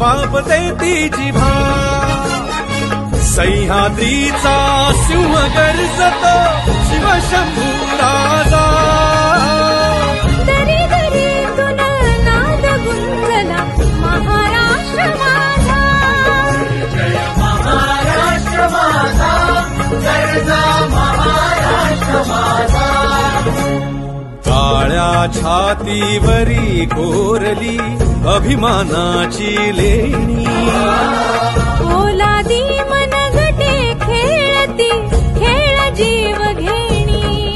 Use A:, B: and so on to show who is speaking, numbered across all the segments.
A: वापते ती जिव्हा सह्याद्रीचा सिंह गर्जतो शिवशंभू राजा
B: दरी दरीतून नाद गुंजला महाराष्ट्र माझा
C: जय महाराष्ट्र माझा गर्जा महाराष्ट्र माझा
A: काळ्या छातीवरी कोरली अभिमानाची लेणी
B: ओलादी मनगटे खेळती खेळ जीव घेणी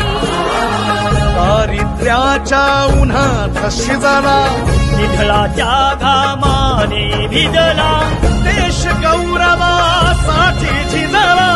D: दारिद्र्याच्या उन्हात शिजला
C: निधळाच्या घामाने भिजला
D: देश गौरवासाठी झिजला